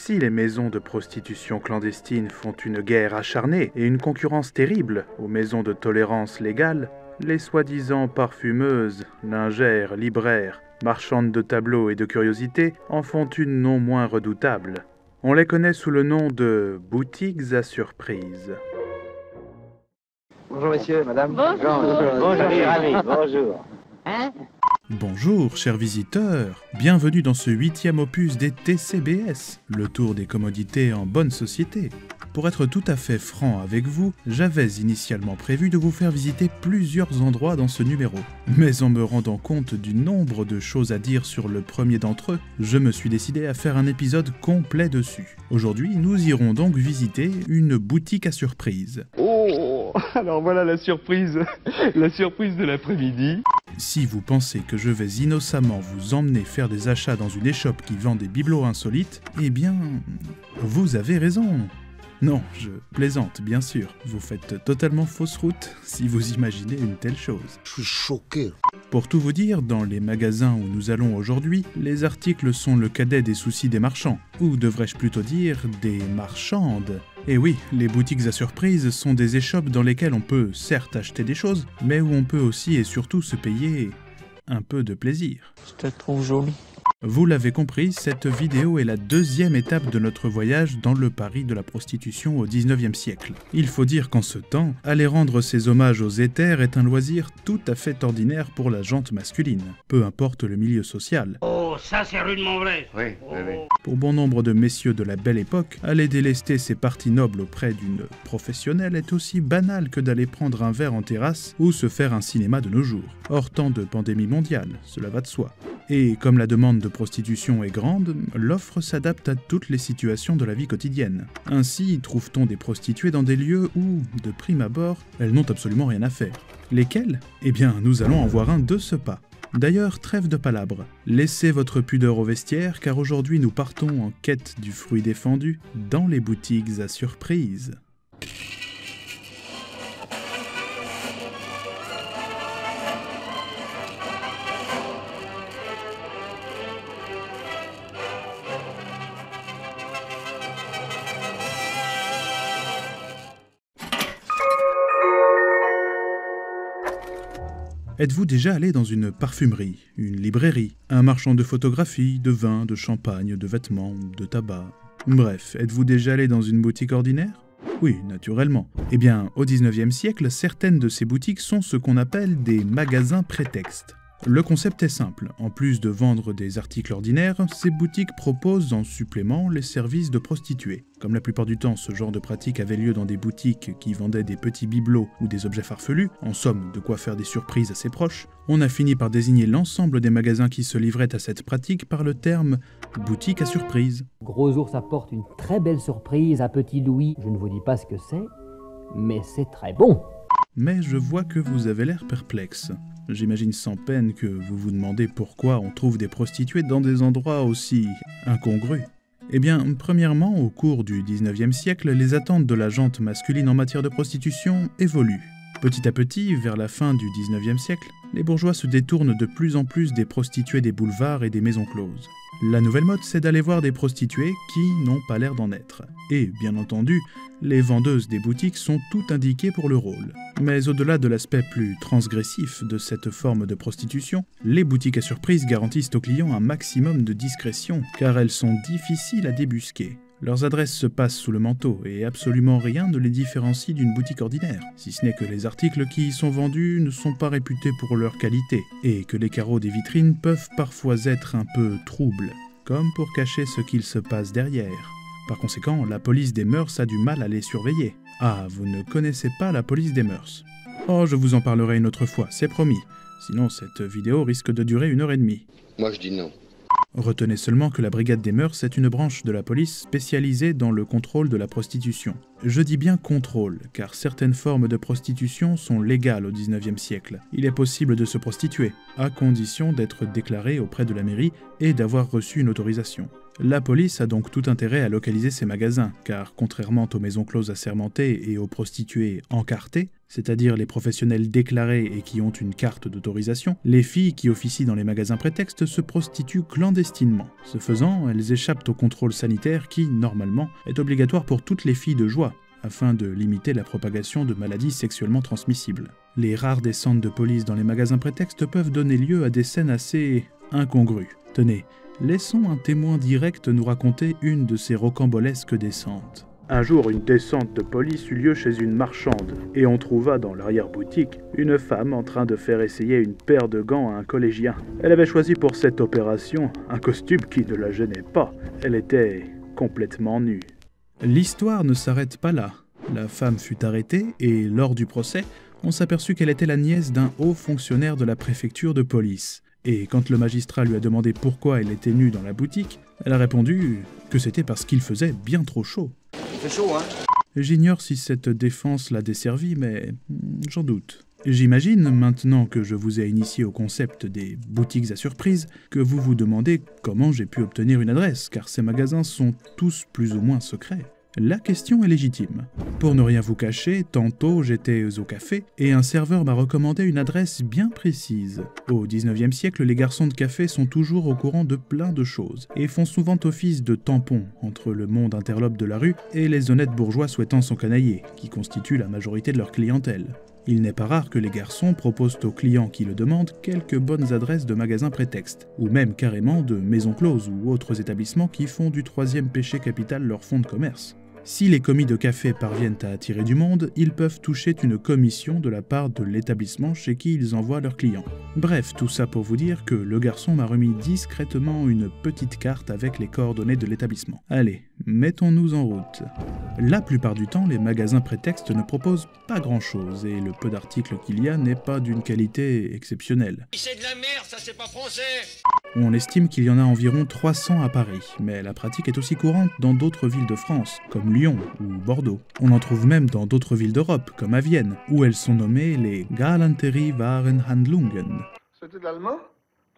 Si les maisons de prostitution clandestines font une guerre acharnée et une concurrence terrible aux maisons de tolérance légale, les soi-disant parfumeuses, lingères, libraires, marchandes de tableaux et de curiosités en font une non moins redoutable. On les connaît sous le nom de boutiques à surprise. Bonjour messieurs, madame. Bonjour. Bonjour, ami, bonjour. Hein? Bonjour, chers visiteurs. Bienvenue dans ce 8e opus des TCBS, le tour des commodités en bonne société. Pour être tout à fait franc avec vous, j'avais initialement prévu de vous faire visiter plusieurs endroits dans ce numéro. Mais en me rendant compte du nombre de choses à dire sur le premier d'entre eux, je me suis décidé à faire un épisode complet dessus. Aujourd'hui, nous irons donc visiter une boutique à surprise. Oh, alors voilà la surprise de l'après-midi. Si vous pensez que je vais innocemment vous emmener faire des achats dans une échoppe qui vend des bibelots insolites, eh bien, vous avez raison. Non, je plaisante, bien sûr. Vous faites totalement fausse route si vous imaginez une telle chose. Je suis choqué. Pour tout vous dire, dans les magasins où nous allons aujourd'hui, les articles sont le cadet des soucis des marchands. Ou devrais-je plutôt dire, des marchandes. Et oui, les boutiques à surprise sont des échoppes dans lesquelles on peut certes acheter des choses, mais où on peut aussi et surtout se payer un peu de plaisir. Je te trouve jolie. Vous l'avez compris, cette vidéo est la deuxième étape de notre voyage dans le Paris de la prostitution au 19e siècle. Il faut dire qu'en ce temps, aller rendre ses hommages aux éthers est un loisir tout à fait ordinaire pour la gente masculine, peu importe le milieu social. Oh, ça c'est rudement vrai. Oui. Pour bon nombre de messieurs de la belle époque, aller délester ses parties nobles auprès d'une professionnelle est aussi banal que d'aller prendre un verre en terrasse ou se faire un cinéma de nos jours. Hors temps de pandémie mondiale, cela va de soi. Et comme la demande de prostitution est grande, l'offre s'adapte à toutes les situations de la vie quotidienne. Ainsi, trouve-t-on des prostituées dans des lieux où, de prime abord, elles n'ont absolument rien à faire. Lesquels ? Eh bien, nous allons en voir un de ce pas. D'ailleurs, trêve de palabres. Laissez votre pudeur au vestiaire, car aujourd'hui nous partons en quête du fruit défendu dans les boutiques à surprise. Êtes-vous déjà allé dans une parfumerie, une librairie, un marchand de photographie, de vin, de champagne, de vêtements, de tabac? Bref, êtes-vous déjà allé dans une boutique ordinaire? Oui, naturellement. Eh bien, au 19e siècle, certaines de ces boutiques sont ce qu'on appelle des magasins prétextes. Le concept est simple. En plus de vendre des articles ordinaires, ces boutiques proposent en supplément les services de prostituées. Comme la plupart du temps, ce genre de pratique avait lieu dans des boutiques qui vendaient des petits bibelots ou des objets farfelus, en somme de quoi faire des surprises à ses proches, on a fini par désigner l'ensemble des magasins qui se livraient à cette pratique par le terme « boutique à surprise ». Gros Ours apporte une très belle surprise à Petit Louis. Je ne vous dis pas ce que c'est, mais c'est très bon. Mais je vois que vous avez l'air perplexe. J'imagine sans peine que vous vous demandez pourquoi on trouve des prostituées dans des endroits aussi incongrus. Eh bien, premièrement, au cours du 19e siècle, les attentes de la gente masculine en matière de prostitution évoluent. Petit à petit, vers la fin du 19e siècle, les bourgeois se détournent de plus en plus des prostituées des boulevards et des maisons closes. La nouvelle mode, c'est d'aller voir des prostituées qui n'ont pas l'air d'en être. Et, bien entendu, les vendeuses des boutiques sont toutes indiquées pour le rôle. Mais au-delà de l'aspect plus transgressif de cette forme de prostitution, les boutiques à surprise garantissent aux clients un maximum de discrétion, car elles sont difficiles à débusquer. Leurs adresses se passent sous le manteau et absolument rien ne les différencie d'une boutique ordinaire, si ce n'est que les articles qui y sont vendus ne sont pas réputés pour leur qualité, et que les carreaux des vitrines peuvent parfois être un peu troubles, comme pour cacher ce qu'il se passe derrière. Par conséquent, la police des mœurs a du mal à les surveiller. Ah, vous ne connaissez pas la police des mœurs. Oh, je vous en parlerai une autre fois, c'est promis. Sinon, cette vidéo risque de durer 1h30. Moi je dis non. Retenez seulement que la brigade des mœurs est une branche de la police spécialisée dans le contrôle de la prostitution. Je dis bien contrôle, car certaines formes de prostitution sont légales au 19e siècle. Il est possible de se prostituer, à condition d'être déclaré auprès de la mairie et d'avoir reçu une autorisation. La police a donc tout intérêt à localiser ces magasins, car contrairement aux maisons closes assermentées et aux prostituées encartées, c'est-à-dire les professionnels déclarés et qui ont une carte d'autorisation, les filles qui officient dans les magasins prétextes se prostituent clandestinement. Ce faisant, elles échappent au contrôle sanitaire qui, normalement, est obligatoire pour toutes les filles de joie, afin de limiter la propagation de maladies sexuellement transmissibles. Les rares descentes de police dans les magasins prétextes peuvent donner lieu à des scènes assez incongrues. Tenez, laissons un témoin direct nous raconter une de ces rocambolesques descentes. Un jour, une descente de police eut lieu chez une marchande, et on trouva dans l'arrière-boutique une femme en train de faire essayer une paire de gants à un collégien. Elle avait choisi pour cette opération un costume qui ne la gênait pas. Elle était complètement nue. L'histoire ne s'arrête pas là. La femme fut arrêtée et, lors du procès, on s'aperçut qu'elle était la nièce d'un haut fonctionnaire de la préfecture de police. Et quand le magistrat lui a demandé pourquoi elle était nue dans la boutique, elle a répondu que c'était parce qu'il faisait bien trop chaud. Il fait chaud, hein? J'ignore si cette défense l'a desservi, mais j'en doute. J'imagine, maintenant que je vous ai initié au concept des boutiques à surprise, que vous vous demandez comment j'ai pu obtenir une adresse, car ces magasins sont tous plus ou moins secrets. La question est légitime. Pour ne rien vous cacher, tantôt j'étais au café et un serveur m'a recommandé une adresse bien précise. Au 19e siècle, les garçons de café sont toujours au courant de plein de choses et font souvent office de tampon entre le monde interlope de la rue et les honnêtes bourgeois souhaitant s'encanailler, qui constituent la majorité de leur clientèle. Il n'est pas rare que les garçons proposent aux clients qui le demandent quelques bonnes adresses de magasins prétextes, ou même carrément de maisons closes ou autres établissements qui font du troisième péché capital leur fonds de commerce. Si les commis de café parviennent à attirer du monde, ils peuvent toucher une commission de la part de l'établissement chez qui ils envoient leurs clients. Bref, tout ça pour vous dire que le garçon m'a remis discrètement une petite carte avec les coordonnées de l'établissement. Allez, mettons-nous en route. La plupart du temps, les magasins prétextes ne proposent pas grand-chose et le peu d'articles qu'il y a n'est pas d'une qualité exceptionnelle. C'est de la merde, ça c'est pas français! On estime qu'il y en a environ 300 à Paris, mais la pratique est aussi courante dans d'autres villes de France, comme Lyon ou Bordeaux. On en trouve même dans d'autres villes d'Europe, comme à Vienne, où elles sont nommées les Galanterie-Warenhandlungen. C'était de l'allemand?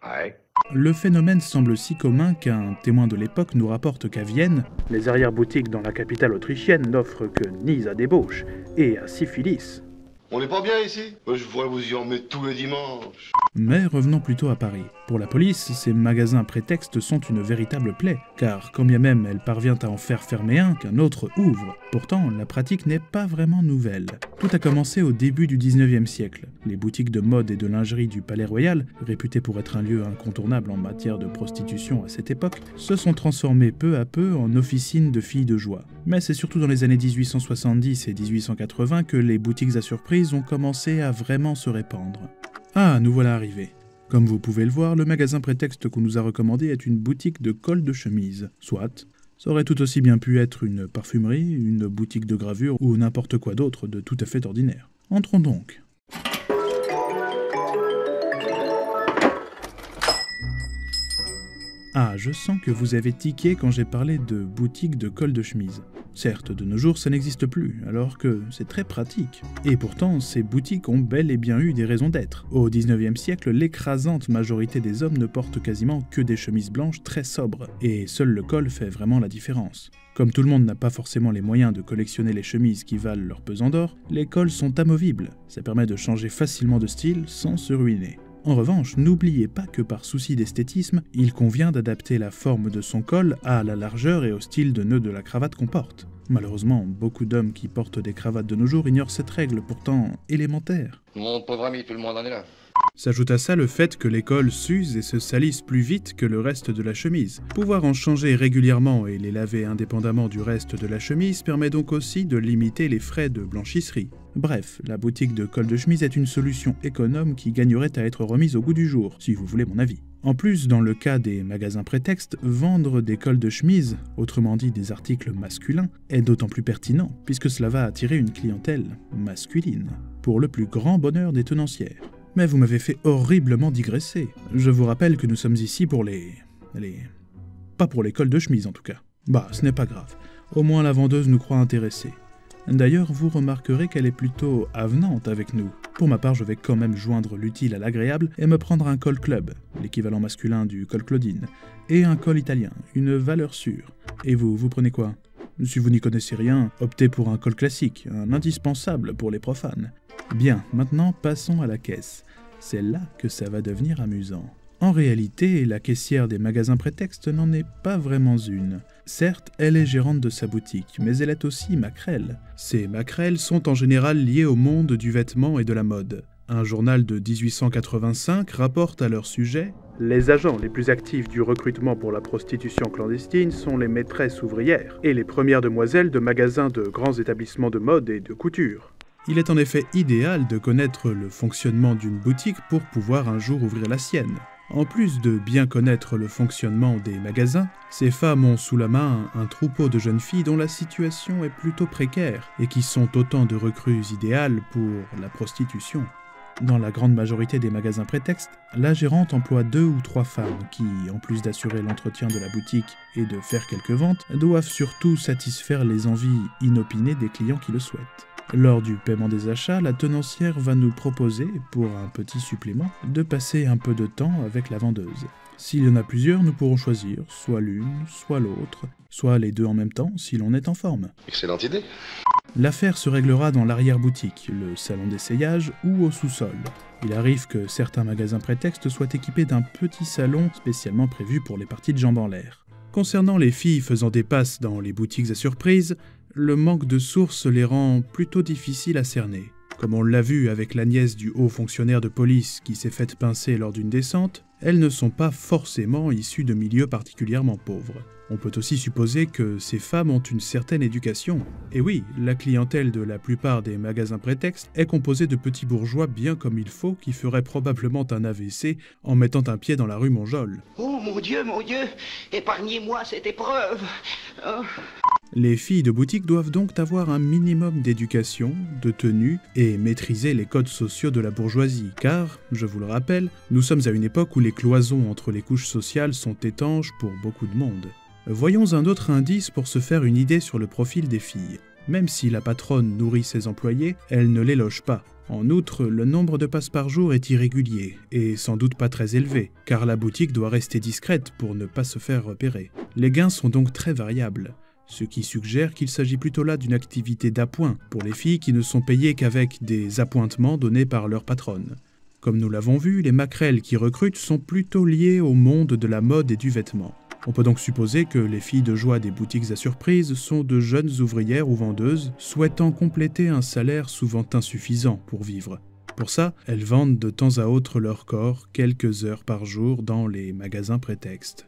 Ouais. Le phénomène semble si commun qu'un témoin de l'époque nous rapporte qu'à Vienne, les arrière-boutiques dans la capitale autrichienne n'offrent que nids à débauche et à syphilis. On n'est pas bien ici? Je pourrais vous y emmener tous les dimanches. Mais revenons plutôt à Paris. Pour la police, ces magasins prétextes sont une véritable plaie, car quand bien même elle parvient à en faire fermer un qu'un autre ouvre. Pourtant, la pratique n'est pas vraiment nouvelle. Tout a commencé au début du 19e siècle. Les boutiques de mode et de lingerie du Palais Royal, réputées pour être un lieu incontournable en matière de prostitution à cette époque, se sont transformées peu à peu en officines de filles de joie. Mais c'est surtout dans les années 1870 et 1880 que les boutiques à surprise ont commencé à vraiment se répandre. Ah, nous voilà arrivés. Comme vous pouvez le voir, le magasin prétexte qu'on nous a recommandé est une boutique de cols de chemise. Soit, ça aurait tout aussi bien pu être une parfumerie, une boutique de gravure ou n'importe quoi d'autre de tout à fait ordinaire. Entrons donc. Ah, je sens que vous avez tiqué quand j'ai parlé de boutique de cols de chemise. Certes, de nos jours, ça n'existe plus, alors que c'est très pratique. Et pourtant, ces boutiques ont bel et bien eu des raisons d'être. Au 19e siècle, l'écrasante majorité des hommes ne portent quasiment que des chemises blanches très sobres, et seul le col fait vraiment la différence. Comme tout le monde n'a pas forcément les moyens de collectionner les chemises qui valent leur pesant d'or, les cols sont amovibles. Ça permet de changer facilement de style sans se ruiner. En revanche, n'oubliez pas que par souci d'esthétisme, il convient d'adapter la forme de son col à la largeur et au style de nœud de la cravate qu'on porte. Malheureusement, beaucoup d'hommes qui portent des cravates de nos jours ignorent cette règle pourtant élémentaire. Mon pauvre ami, tout le monde en est là. S'ajoute à ça le fait que les cols s'usent et se salissent plus vite que le reste de la chemise. Pouvoir en changer régulièrement et les laver indépendamment du reste de la chemise permet donc aussi de limiter les frais de blanchisserie. Bref, la boutique de cols de chemise est une solution économe qui gagnerait à être remise au goût du jour, si vous voulez mon avis. En plus, dans le cas des magasins prétextes, vendre des cols de chemise, autrement dit des articles masculins, est d'autant plus pertinent, puisque cela va attirer une clientèle masculine, pour le plus grand bonheur des tenancières. Mais vous m'avez fait horriblement digresser. Je vous rappelle que nous sommes ici pour pas pour les cols de chemise en tout cas. Bah, ce n'est pas grave. Au moins la vendeuse nous croit intéressés. D'ailleurs, vous remarquerez qu'elle est plutôt avenante avec nous. Pour ma part, je vais quand même joindre l'utile à l'agréable et me prendre un col club, l'équivalent masculin du col Claudine, et un col italien, une valeur sûre. Et vous prenez quoi? Si vous n'y connaissez rien, optez pour un col classique, un indispensable pour les profanes. Bien, maintenant passons à la caisse. C'est là que ça va devenir amusant. En réalité, la caissière des magasins prétextes n'en est pas vraiment une. Certes, elle est gérante de sa boutique, mais elle est aussi maquerelle. Ces maquerelles sont en général liées au monde du vêtement et de la mode. Un journal de 1885 rapporte à leur sujet « Les agents les plus actifs du recrutement pour la prostitution clandestine sont les maîtresses ouvrières et les premières demoiselles de magasins de grands établissements de mode et de couture. » Il est en effet idéal de connaître le fonctionnement d'une boutique pour pouvoir un jour ouvrir la sienne. En plus de bien connaître le fonctionnement des magasins, ces femmes ont sous la main un troupeau de jeunes filles dont la situation est plutôt précaire et qui sont autant de recrues idéales pour la prostitution. Dans la grande majorité des magasins prétextes, la gérante emploie 2 ou 3 femmes qui, en plus d'assurer l'entretien de la boutique et de faire quelques ventes, doivent surtout satisfaire les envies inopinées des clients qui le souhaitent. Lors du paiement des achats, la tenancière va nous proposer, pour un petit supplément, de passer un peu de temps avec la vendeuse. S'il y en a plusieurs, nous pourrons choisir soit l'une, soit l'autre, soit les deux en même temps si l'on est en forme. Excellente idée. L'affaire se réglera dans l'arrière-boutique, le salon d'essayage ou au sous-sol. Il arrive que certains magasins prétextes soient équipés d'un petit salon spécialement prévu pour les parties de jambes en l'air. Concernant les filles faisant des passes dans les boutiques à surprise, le manque de sources les rend plutôt difficiles à cerner. Comme on l'a vu avec la nièce du haut fonctionnaire de police qui s'est faite pincer lors d'une descente, elles ne sont pas forcément issues de milieux particulièrement pauvres. On peut aussi supposer que ces femmes ont une certaine éducation. Et oui, la clientèle de la plupart des magasins prétextes est composée de petits bourgeois bien comme il faut qui feraient probablement un AVC en mettant un pied dans la rue Montjoly. Oh mon Dieu, épargnez-moi cette épreuve. Oh. Les filles de boutique doivent donc avoir un minimum d'éducation, de tenue et maîtriser les codes sociaux de la bourgeoisie, car, je vous le rappelle, nous sommes à une époque où les cloisons entre les couches sociales sont étanches pour beaucoup de monde. Voyons un autre indice pour se faire une idée sur le profil des filles. Même si la patronne nourrit ses employés, elle ne les loge pas. En outre, le nombre de passes par jour est irrégulier, et sans doute pas très élevé, car la boutique doit rester discrète pour ne pas se faire repérer. Les gains sont donc très variables, ce qui suggère qu'il s'agit plutôt là d'une activité d'appoint pour les filles qui ne sont payées qu'avec des appointements donnés par leur patronne. Comme nous l'avons vu, les maquerelles qui recrutent sont plutôt liées au monde de la mode et du vêtement. On peut donc supposer que les filles de joie des boutiques à surprise sont de jeunes ouvrières ou vendeuses souhaitant compléter un salaire souvent insuffisant pour vivre. Pour ça, elles vendent de temps à autre leur corps quelques heures par jour dans les magasins prétextes.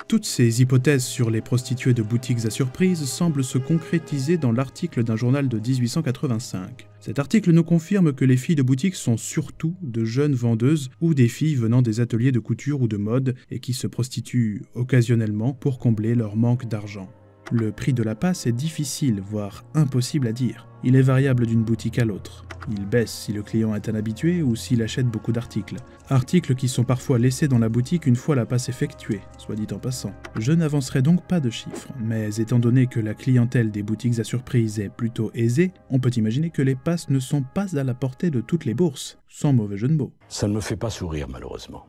Toutes ces hypothèses sur les prostituées de boutiques à surprise semblent se concrétiser dans l'article d'un journal de 1885. Cet article nous confirme que les filles de boutique sont surtout de jeunes vendeuses ou des filles venant des ateliers de couture ou de mode et qui se prostituent occasionnellement pour combler leur manque d'argent. Le prix de la passe est difficile, voire impossible à dire. Il est variable d'une boutique à l'autre. Il baisse si le client est un habitué ou s'il achète beaucoup d'articles. Articles qui sont parfois laissés dans la boutique une fois la passe effectuée, soit dit en passant. Je n'avancerai donc pas de chiffres, mais étant donné que la clientèle des boutiques à surprise est plutôt aisée, on peut imaginer que les passes ne sont pas à la portée de toutes les bourses, sans mauvais jeu de mots. Ça ne me fait pas sourire malheureusement.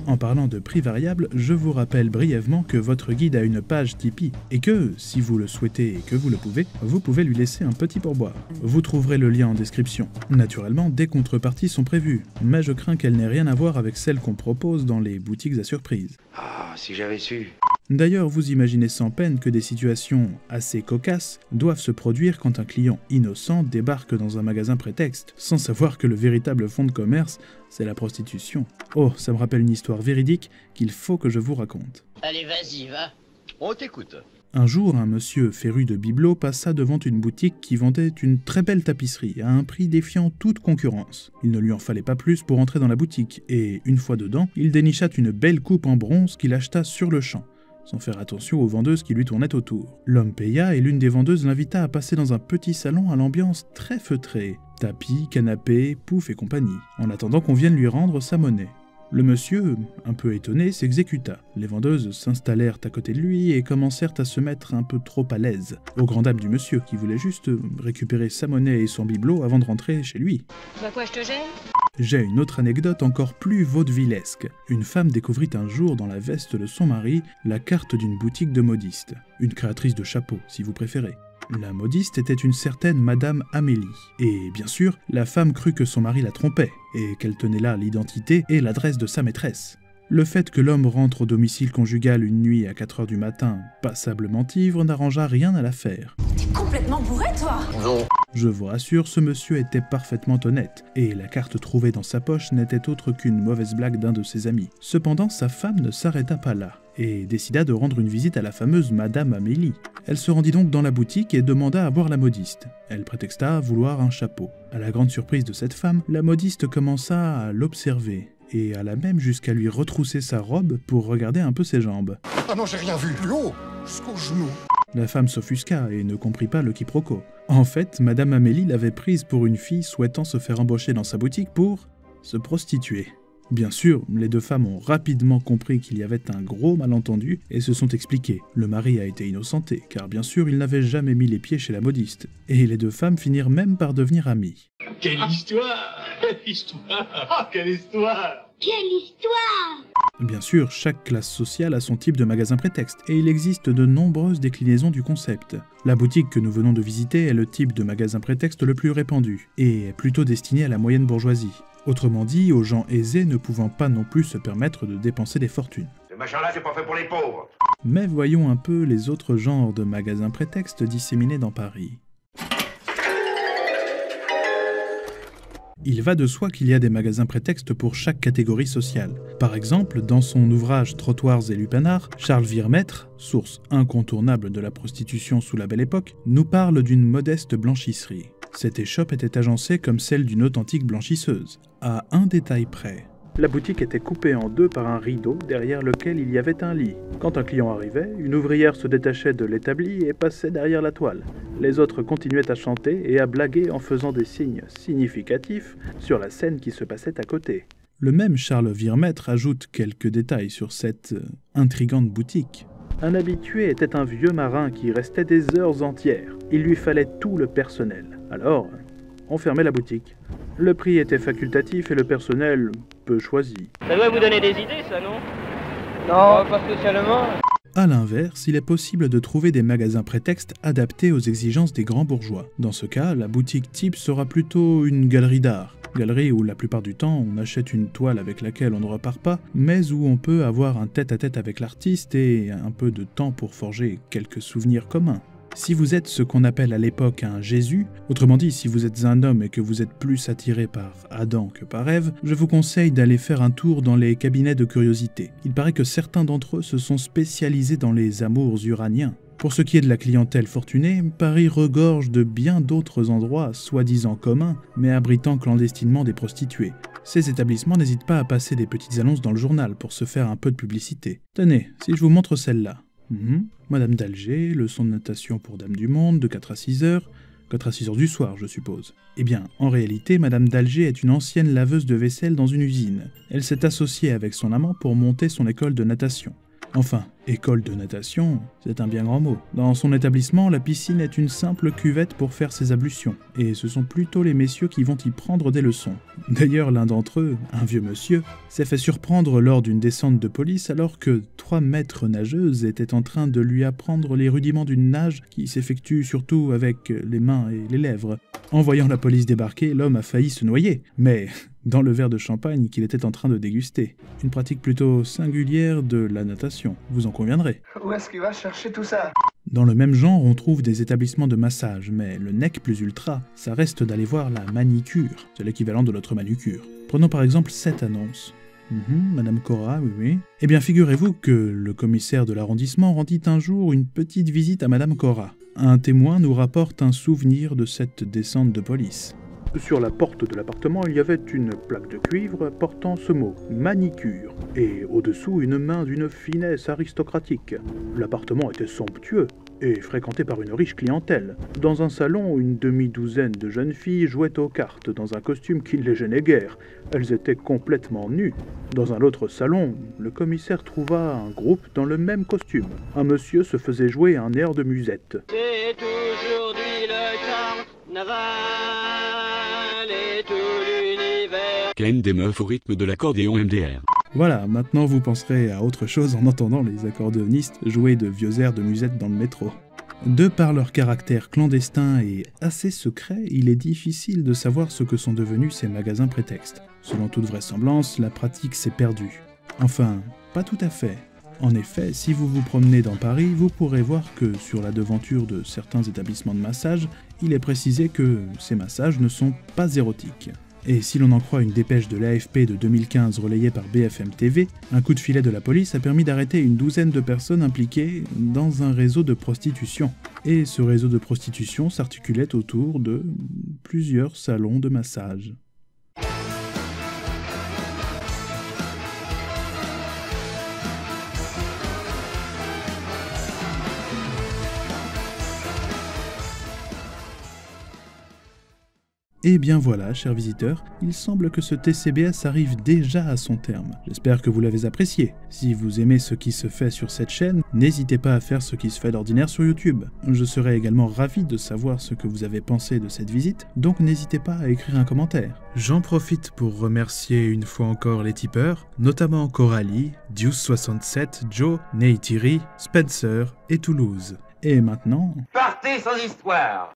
En parlant de prix variables, je vous rappelle brièvement que votre guide a une page Tipeee et que, si vous le souhaitez et que vous le pouvez, vous pouvez lui laisser un petit pourboire. Vous trouverez le lien en description. Naturellement, des contreparties sont prévues, mais je crains qu'elles n'aient rien à voir avec celles qu'on propose dans les boutiques à surprise. Ah, si j'avais su. D'ailleurs, vous imaginez sans peine que des situations assez cocasses doivent se produire quand un client innocent débarque dans un magasin prétexte, sans savoir que le véritable fonds de commerce, c'est la prostitution. Oh, ça me rappelle une histoire véridique qu'il faut que je vous raconte. Allez, vas-y, va. On t'écoute. Un jour, un monsieur féru de bibelots passa devant une boutique qui vendait une très belle tapisserie à un prix défiant toute concurrence. Il ne lui en fallait pas plus pour entrer dans la boutique, et une fois dedans, il dénicha une belle coupe en bronze qu'il acheta sur le champ, sans faire attention aux vendeuses qui lui tournaient autour. L'homme paya et l'une des vendeuses l'invita à passer dans un petit salon à l'ambiance très feutrée. Tapis, canapé, pouf et compagnie, en attendant qu'on vienne lui rendre sa monnaie. Le monsieur, un peu étonné, s'exécuta. Les vendeuses s'installèrent à côté de lui et commencèrent à se mettre un peu trop à l'aise, aux grandes dames du monsieur qui voulait juste récupérer sa monnaie et son bibelot avant de rentrer chez lui. Tu vois quoi, je te gêne ? J'ai une autre anecdote encore plus vaudevillesque. Une femme découvrit un jour dans la veste de son mari la carte d'une boutique de modistes, une créatrice de chapeaux si vous préférez. La modiste était une certaine Madame Amélie, et bien sûr, la femme crut que son mari la trompait, et qu'elle tenait là l'identité et l'adresse de sa maîtresse. Le fait que l'homme rentre au domicile conjugal une nuit à 4 h du matin, passablement ivre, n'arrangea rien à l'affaire. T'es complètement bourré, toi? Non. Je vous rassure, ce monsieur était parfaitement honnête, et la carte trouvée dans sa poche n'était autre qu'une mauvaise blague d'un de ses amis. Cependant, sa femme ne s'arrêta pas là, et décida de rendre une visite à la fameuse Madame Amélie. Elle se rendit donc dans la boutique et demanda à voir la modiste. Elle prétexta vouloir un chapeau. À la grande surprise de cette femme, la modiste commença à l'observer, et alla même jusqu'à lui retrousser sa robe pour regarder un peu ses jambes. Ah non, j'ai rien vu. Plus haut, jusqu'au genou. La femme s'offusqua et ne comprit pas le quiproquo. En fait, Madame Amélie l'avait prise pour une fille souhaitant se faire embaucher dans sa boutique pour se prostituer. Bien sûr, les deux femmes ont rapidement compris qu'il y avait un gros malentendu et se sont expliquées. Le mari a été innocenté, car bien sûr, il n'avait jamais mis les pieds chez la modiste. Et les deux femmes finirent même par devenir amies. Quelle histoire! Quelle histoire! Quelle histoire! Quelle histoire! Bien sûr, chaque classe sociale a son type de magasin prétexte, et il existe de nombreuses déclinaisons du concept. La boutique que nous venons de visiter est le type de magasin prétexte le plus répandu, et est plutôt destiné à la moyenne bourgeoisie. Autrement dit, aux gens aisés ne pouvant pas non plus se permettre de dépenser des fortunes. Ce machin-là, c'est pas fait pour les pauvres. Mais voyons un peu les autres genres de magasins prétextes disséminés dans Paris. Il va de soi qu'il y a des magasins prétextes pour chaque catégorie sociale. Par exemple, dans son ouvrage Trottoirs et lupanards, Charles Virmètre, source incontournable de la prostitution sous la Belle Époque, nous parle d'une modeste blanchisserie. Cette échoppe était agencée comme celle d'une authentique blanchisseuse, à un détail près. La boutique était coupée en deux par un rideau derrière lequel il y avait un lit. Quand un client arrivait, une ouvrière se détachait de l'établi et passait derrière la toile. Les autres continuaient à chanter et à blaguer en faisant des signes significatifs sur la scène qui se passait à côté. Le même Charles Virmètre ajoute quelques détails sur cette intrigante boutique. Un habitué était un vieux marin qui restait des heures entières. Il lui fallait tout le personnel. Alors, on fermait la boutique. Le prix était facultatif et le personnel peu choisi. Ça doit vous donner des idées, ça, non? Non, pas spécialement. A l'inverse, il est possible de trouver des magasins prétextes adaptés aux exigences des grands bourgeois. Dans ce cas, la boutique type sera plutôt une galerie d'art. Galerie où la plupart du temps on achète une toile avec laquelle on ne repart pas, mais où on peut avoir un tête-à-tête avec l'artiste et un peu de temps pour forger quelques souvenirs communs. Si vous êtes ce qu'on appelle à l'époque un Jésus, autrement dit si vous êtes un homme et que vous êtes plus attiré par Adam que par Ève, je vous conseille d'aller faire un tour dans les cabinets de curiosité. Il paraît que certains d'entre eux se sont spécialisés dans les amours uraniens. Pour ce qui est de la clientèle fortunée, Paris regorge de bien d'autres endroits soi-disant communs, mais abritant clandestinement des prostituées. Ces établissements n'hésitent pas à passer des petites annonces dans le journal pour se faire un peu de publicité. Tenez, si je vous montre celle-là. Madame d'Alger, leçon de natation pour Dame du Monde, de 4 à 6 heures. 4 à 6 heures du soir, je suppose. Eh bien, en réalité, Madame d'Alger est une ancienne laveuse de vaisselle dans une usine. Elle s'est associée avec son amant pour monter son école de natation. Enfin, école de natation, c'est un bien grand mot. Dans son établissement, la piscine est une simple cuvette pour faire ses ablutions, et ce sont plutôt les messieurs qui vont y prendre des leçons. D'ailleurs, l'un d'entre eux, un vieux monsieur, s'est fait surprendre lors d'une descente de police alors que 3 maîtres nageuses étaient en train de lui apprendre les rudiments d'une nage qui s'effectue surtout avec les mains et les lèvres. En voyant la police débarquer, l'homme a failli se noyer, mais dans le verre de champagne qu'il était en train de déguster. Une pratique plutôt singulière de la natation, vous en conviendrez. Où est-ce qu'il va chercher tout ça? Dans le même genre, on trouve des établissements de massage, mais le nec plus ultra, ça reste d'aller voir la manicure, c'est l'équivalent de notre manucure. Prenons par exemple cette annonce. Madame Cora, oui. Eh bien, figurez-vous que le commissaire de l'arrondissement rendit un jour une petite visite à Madame Cora. Un témoin nous rapporte un souvenir de cette descente de police. Sur la porte de l'appartement, il y avait une plaque de cuivre portant ce mot « manicure » et au-dessous une main d'une finesse aristocratique. L'appartement était somptueux et fréquenté par une riche clientèle. Dans un salon, une demi-douzaine de jeunes filles jouaient aux cartes dans un costume qui ne les gênait guère. Elles étaient complètement nues. Dans un autre salon, le commissaire trouva un groupe dans le même costume. Un monsieur se faisait jouer un air de musette. C'est aujourd'hui le carnaval et tout l'univers. Ken des meufs au rythme de l'accordéon MDR. Voilà, maintenant vous penserez à autre chose en entendant les accordéonistes jouer de vieux airs de musette dans le métro. De par leur caractère clandestin et assez secret, il est difficile de savoir ce que sont devenus ces magasins prétextes. Selon toute vraisemblance, la pratique s'est perdue. Enfin, pas tout à fait. En effet, si vous vous promenez dans Paris, vous pourrez voir que sur la devanture de certains établissements de massage, il est précisé que ces massages ne sont pas érotiques. Et si l'on en croit une dépêche de l'AFP de 2015 relayée par BFM TV, un coup de filet de la police a permis d'arrêter une douzaine de personnes impliquées dans un réseau de prostitution. Et ce réseau de prostitution s'articulait autour de plusieurs salons de massage. Et bien voilà, chers visiteurs, il semble que ce TCBS arrive déjà à son terme. J'espère que vous l'avez apprécié. Si vous aimez ce qui se fait sur cette chaîne, n'hésitez pas à faire ce qui se fait d'ordinaire sur YouTube. Je serais également ravi de savoir ce que vous avez pensé de cette visite, donc n'hésitez pas à écrire un commentaire. J'en profite pour remercier une fois encore les tipeurs, notamment Coralie, Deuce67, Joe, Neytiri, Spencer et Toulouse. Et maintenant... Partez sans histoire!